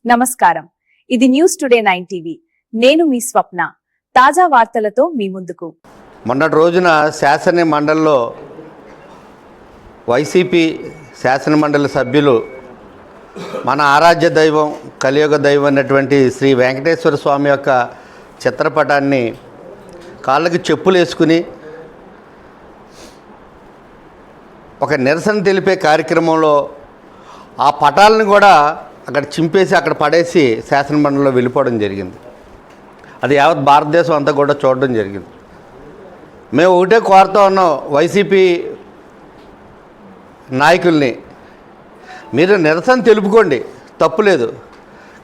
నమస్కారం. ఇది news today 9 TV. నేను మీ స్వప్న. తాజా వార్తలతో మీ ముందుకు. మొన్నటి రోజున శాసన మండలిలో వైసీపీ శాసన మండలి సభ్యులు మన ఆరాధ్య దైవం కలియుగ దైవం అన్నటువంటి శ్రీ వెంకటేశ్వర స్వామి యొక్క చిత్రపటాన్ని కాళ్ళకి చెప్పులు వేసుకుని ఒక నిరసన తెలిపే కార్యక్రమంలో ఆ పటాలను కూడా అక్కడ చింపేసి అక్కడ పడేసి శాసనమండలిలో వెళ్ళిపోవడం జరిగింది. అది యావత్ భారతదేశం అంతా కూడా చూడడం జరిగింది. మేము ఒకటే కోరుతూ ఉన్నాం వైసీపీ నాయకుల్ని, మీరు నిరసన తెలుపుకోండి, తప్పులేదు.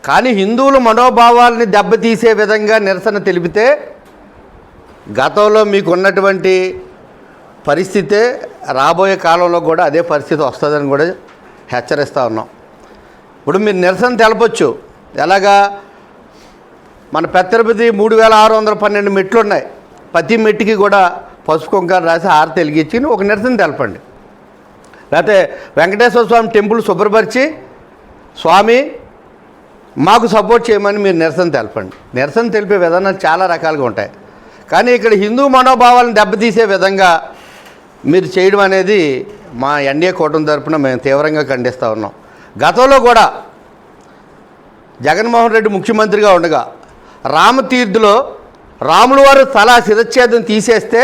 కానీ హిందువుల మనోభావాలని దెబ్బతీసే విధంగా నిరసన తెలిపితే గతంలో మీకు ఉన్నటువంటి పరిస్థితే రాబోయే కాలంలో కూడా అదే పరిస్థితి వస్తుందని కూడా హెచ్చరిస్తూ ఉన్నాం. ఇప్పుడు మీరు నిరసన తెలపొచ్చు. ఎలాగా మన పెద్ద తిరుపతి 3612 మెట్లు ఉన్నాయి. ప్రతి మెట్టుకి కూడా పసుపు కుంకాలు రాసి హారతి వెలిగించి ఒక నిరసన తెలపండి. లేకపోతే వెంకటేశ్వర స్వామి టెంపుల్ శుభ్రపరిచి స్వామి మాకు సపోర్ట్ చేయమని మీరు నిరసన తెలపండి. నిరసన తెలిపే విధానాలు చాలా రకాలుగా ఉంటాయి. కానీ ఇక్కడ హిందూ మనోభావాలను దెబ్బతీసే విధంగా మీరు చేయడం అనేది మా ఎన్డీఏ కూటమి తరపున మేము తీవ్రంగా ఖండిస్తూ ఉన్నాం. గతంలో కూడా జగన్మోహన్ రెడ్డి ముఖ్యమంత్రిగా ఉండగా రామతీర్థులో రాముల వారి స్థల శిరచ్ఛేదం తీసేస్తే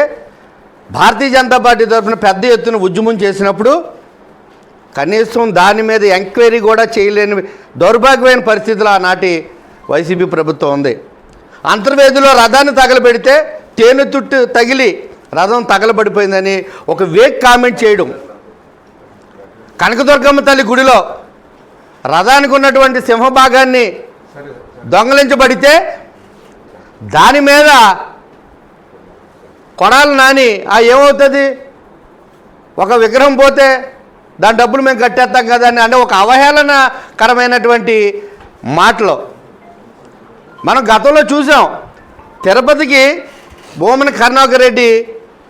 భారతీయ జనతా పార్టీ తరఫున పెద్ద ఎత్తున ఉద్యమం చేసినప్పుడు కనీసం దాని మీద ఎంక్వైరీ కూడా చేయలేని దౌర్భాగ్యమైన పరిస్థితులు ఆనాటి వైసీపీ ప్రభుత్వం ఉంది. అంతర్వేదిలో రథాన్ని తగలబెడితే తేనె తుట్టు తగిలి రథం తగలబడిపోయిందని ఒక వేక్ కామెంట్ చేయడం, కనకదుర్గమ్మ తల్లి గుడిలో రథానికి ఉన్నటువంటి సింహభాగాన్ని దొంగలించబడితే దాని మీద కొడాలి నాని ఏమవుతుంది, ఒక విగ్రహం పోతే దాని డబ్బులు మేము కట్టేస్తాం కదా అని అంటే ఒక అవహేళనకరమైనటువంటి మాటలు మనం గతంలో చూసాం. తిరుపతికి భూమన కరుణాకర్ రెడ్డి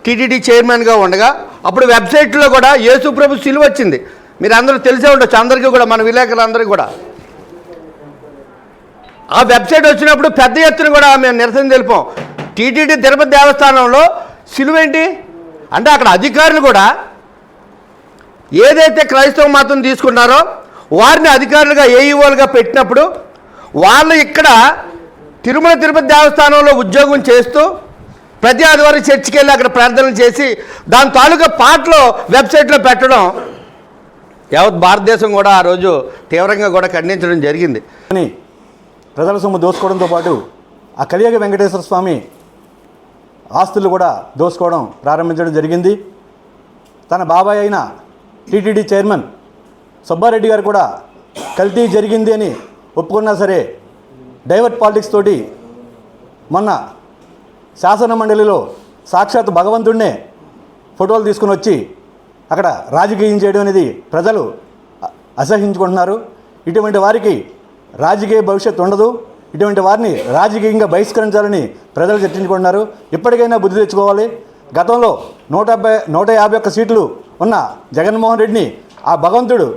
టీటీడీ చైర్మన్గా ఉండగా అప్పుడు వెబ్సైట్లో కూడా యేసుప్రభు సిలువ వచ్చింది. మీరు అందరూ తెలిసే ఉండొచ్చు, అందరికీ కూడా, మన విలేకరులందరికీ కూడా. ఆ వెబ్సైట్ వచ్చినప్పుడు పెద్ద ఎత్తున కూడా మేము నిరసన తెలిపాం. టీటీడీ తిరుపతి దేవస్థానంలో సిలువేంటి అంటే అక్కడ అధికారులు కూడా ఏదైతే క్రైస్తవ మతం తీసుకున్నారో వారిని అధికారులుగా ఏఈఓలుగా పెట్టినప్పుడు వాళ్ళు ఇక్కడ తిరుమల తిరుపతి దేవస్థానంలో ఉద్యోగం చేస్తూ ప్రతి ఆదివారం చర్చికి వెళ్ళి అక్కడ ప్రార్థనలు చేసి దాని తాలూకా పాటలో వెబ్సైట్లో పెట్టడం యావత్ భారతదేశం కూడా ఆ రోజు తీవ్రంగా కూడా ఖండించడం జరిగింది. అని ప్రజల సొమ్ము దోసుకోవడంతో పాటు ఆ కలియుగ వెంకటేశ్వర స్వామి ఆస్తులు కూడా దోసుకోవడం ప్రారంభించడం జరిగింది. తన బాబాయ్ అయిన టీటీడీ చైర్మన్ సుబ్బారెడ్డి గారు కూడా కల్తీ జరిగింది అని ఒప్పుకున్నా సరే డైవర్ట్ పాలిటిక్స్ తోటి మొన్న శాసన మండలిలో సాక్షాత్ భగవంతుడినే ఫోటోలు తీసుకుని వచ్చి అక్కడ రాజకీయం చేయడం అనేది ప్రజలు అసహించుకుంటున్నారు. ఇటువంటి వారికి రాజకీయ భవిష్యత్తు ఉండదు. ఇటువంటి వారిని రాజకీయంగా బహిష్కరించాలని ప్రజలు చర్చించుకుంటున్నారు. ఇప్పటికైనా బుద్ధి తెచ్చుకోవాలి. గతంలో 151 సీట్లు ఉన్న జగన్మోహన్ రెడ్డిని ఆ భగవంతుడు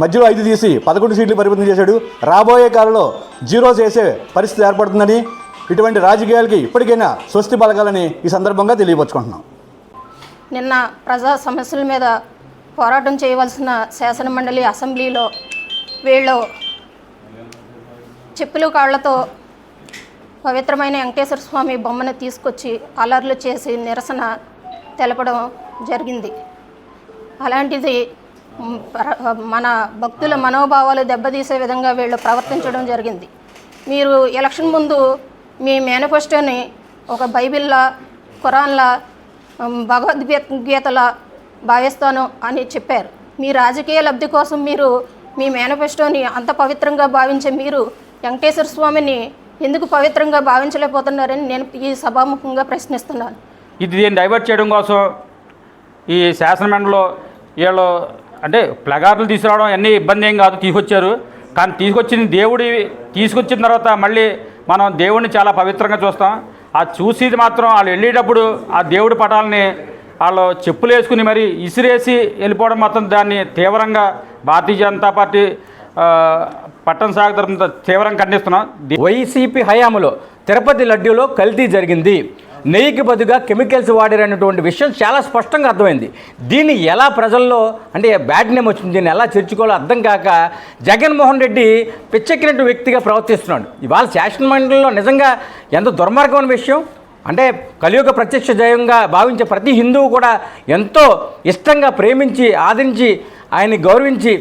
మధ్యలో 5 తీసి 11 సీట్లు పరిమితం చేశాడు. రాబోయే కాలంలో 0 చేసే పరిస్థితి ఏర్పడుతుందని, ఇటువంటి రాజకీయాలకి ఇప్పటికైనా స్వస్తి పలకాలని ఈ సందర్భంగా తెలియపరుచుకుంటున్నాం. నిన్న ప్రజా సమస్యల మీద పోరాటం చేయవలసిన శాసన మండలి అసెంబ్లీలో వీళ్ళు చెప్పులు కాళ్లతో పవిత్రమైన వెంకటేశ్వర స్వామి బొమ్మను తీసుకొచ్చి అలర్లు చేసి నిరసన తెలపడం జరిగింది. అలాంటిది మన భక్తుల మనోభావాలు దెబ్బతీసే విధంగా వీళ్ళు ప్రవర్తించడం జరిగింది. మీరు ఎలక్షన్ ముందు మీ మేనిఫెస్టోని ఒక బైబిల్లా, ఖురాన్లా, భగవద్గీతలా భావిస్తాను అని చెప్పారు. మీ రాజకీయ లబ్ధి కోసం మీరు మీ మేనిఫెస్టోని అంత పవిత్రంగా భావించే మీరు వెంకటేశ్వర స్వామిని ఎందుకు పవిత్రంగా భావించలేకపోతున్నారని నేను ఈ సభాముఖంగా ప్రశ్నిస్తున్నాను. దీన్ని డైవర్ట్ చేయడం కోసం ఈ శాసనమండలిలో వీళ్ళు అంటే ప్లగార్లు తీసుకురావడం అన్నీ ఇబ్బంది ఏం కాదు, తీసుకొచ్చారు. కానీ తీసుకొచ్చిన తర్వాత మళ్ళీ మనం దేవుడిని చాలా పవిత్రంగా చూస్తాం. ఆ చూసేది మాత్రం వాళ్ళు వెళ్ళేటప్పుడు ఆ దేవుడి పటాలని వాళ్ళు చెప్పులు వేసుకుని మరి ఇసిరేసి వెళ్ళిపోవడం మాత్రం దాన్ని తీవ్రంగా భారతీయ జనతా పార్టీ పట్టణ సాగరంతో తీవ్రంగా ఖండిస్తున్నాం. వైసీపీ హయాంలో తిరుపతి లడ్డూలో కల్తీ జరిగింది, నెయ్యికి బదులుగా కెమికల్స్ వాడారనేటువంటి విషయం చాలా స్పష్టంగా అర్థమైంది. దీన్ని ఎలా ప్రజల్లో అంటే బ్యాడ్ నేమ్ వచ్చింది, దీన్ని ఎలా చేర్చుకోవాలో అర్థం కాక జగన్మోహన్ రెడ్డి పిచ్చెక్కినట్టు వ్యక్తిగా ప్రవర్తిస్తున్నాడు. ఇవాళ శాసనమండలిలో నిజంగా ఎంత దుర్మార్గమైన విషయం అంటే కలియుగ ప్రత్యక్ష దైవంగా భావించే ప్రతి హిందువు కూడా ఎంతో ఇష్టంగా ప్రేమించి ఆదరించి ఆయన్ని గౌరవించి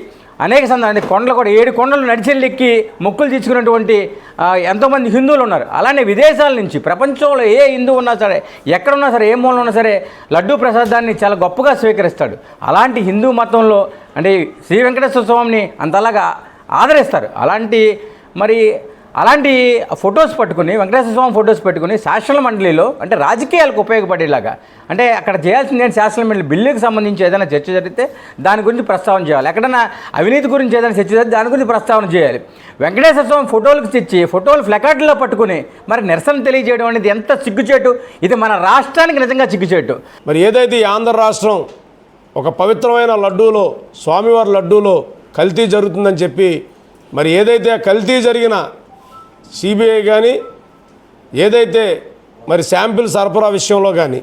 అనేక సందర్భాలు కొండలు కూడా 7 కొండలు నడిచెళ్ళెక్కి మొక్కులు తీసుకున్నటువంటి ఎంతోమంది హిందువులు ఉన్నారు. అలానే విదేశాల నుంచి ప్రపంచంలో ఏ హిందువు ఉన్నా సరే, ఎక్కడున్నా సరే, ఏ మూలలో ఉన్నా సరే లడ్డూ ప్రసాదాన్ని చాలా గొప్పగా స్వీకరిస్తాడు. అలాంటి హిందూ మతంలో అంటే శ్రీ వెంకటేశ్వర స్వామిని అంతలాగా ఆదరిస్తారు. అలాంటి ఫొటోస్ పట్టుకుని వెంకటేశ్వర స్వామి ఫొటోస్ పెట్టుకుని శాసన మండలిలో అంటే రాజకీయాలకు ఉపయోగపడేలాగా అంటే అక్కడ చేయాల్సింది ఏంటి, శాసన మండలి బిల్లుకి సంబంధించి ఏదైనా చర్చ జరిగితే దాని గురించి ప్రస్తావన చేయాలి, ఎక్కడైనా అవినీతి గురించి ఏదైనా చర్చ జరిగితే దాని గురించి ప్రస్తావన చేయాలి. వెంకటేశ్వర స్వామి ఫోటోలకు తెచ్చి ఫోటోలు ఫ్లెకార్డులో పట్టుకుని మరి నిరసన తెలియజేయడం అనేది ఎంత సిగ్గుచేటు, ఇది మన రాష్ట్రానికి నిజంగా సిగ్గుచేటు. మరి ఏదైతే ఈ ఆంధ్ర రాష్ట్రం ఒక పవిత్రమైన లడ్డూలో స్వామివారి లడ్డూలో కల్తీ జరుగుతుందని చెప్పి మరి ఏదైతే కల్తీ జరిగిన సిబిఐ కానీ ఏదైతే మరి శాంపిల్ సరఫరా విషయంలో కానీ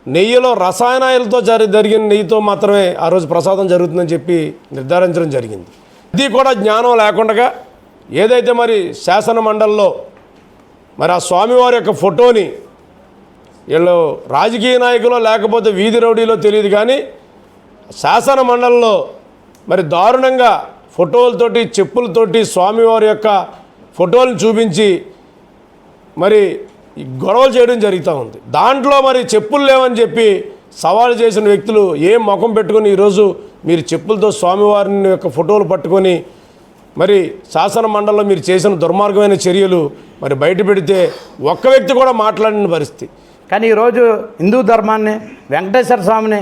నెయ్యిలో రసాయనాలతో జరిగిన నెయ్యితో మాత్రమే ఆ రోజు ప్రసాదం జరుగుతుందని చెప్పి నిర్ధారించడం జరిగింది. ఇది కూడా జ్ఞానం లేకుండా ఏదైతే మరి శాసన మండలిలో మరి ఆ స్వామివారి యొక్క ఫోటోని వీళ్ళు రాజకీయ నాయకులో లేకపోతే వీధి రౌడీలో తెలియదు కానీ శాసన మండలిలో మరి దారుణంగా ఫోటోలతోటి చెప్పులతోటి స్వామివారి యొక్క ఫోటోలను చూపించి మరి గొడవలు చేయడం జరుగుతూ ఉంది. దాంట్లో మరి చెప్పులు లేవని చెప్పి సవాలు చేసిన వ్యక్తులు ఏం ముఖం పెట్టుకొని ఈరోజు మీరు చెప్పులతో స్వామివారిని యొక్క ఫోటోలు పట్టుకొని మరి శాసన మండలిలో మీరు చేసిన దుర్మార్గమైన చర్యలు మరి బయట పెడితే ఒక్క వ్యక్తి కూడా మాట్లాడిన పరిస్థితి. కానీ ఈరోజు హిందూ ధర్మాన్ని వెంకటేశ్వర స్వామిని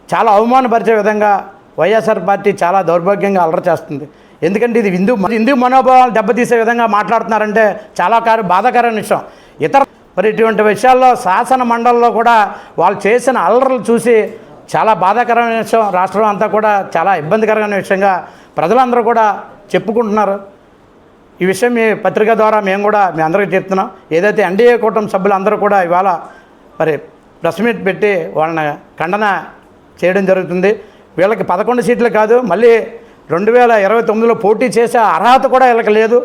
చాలా అవమానపరిచే విధంగా వైఎస్ఆర్ పార్టీ చాలా దౌర్భాగ్యంగా అలర చేస్తుంది. ఎందుకంటే ఇది హిందూ మనోభావాలు దెబ్బతీసే విధంగా మాట్లాడుతున్నారంటే చాలా బాధాకరమైన విషయం. మరి ఇటువంటి విషయాల్లో శాసన మండలిలో కూడా వాళ్ళు చేసిన అల్లర్లు చూసి చాలా బాధాకరమైన విషయం. రాష్ట్రం అంతా కూడా చాలా ఇబ్బందికరమైన విషయంగా ప్రజలందరూ కూడా చెప్పుకుంటున్నారు. ఈ విషయం మీ పత్రిక ద్వారా మేము కూడా మీ అందరికీ చెప్తున్నాం. ఏదైతే ఎన్డీఏ కూటమి సభ్యులందరూ కూడా ఇవాళ మరి ప్రెస్ మీట్ పెట్టి వాళ్ళని ఖండన చేయడం జరుగుతుంది. వీళ్ళకి 11 సీట్లు కాదు, మళ్ళీ 2029లో పోటీ చేసే అర్హత కూడా వీళ్ళకి లేదు.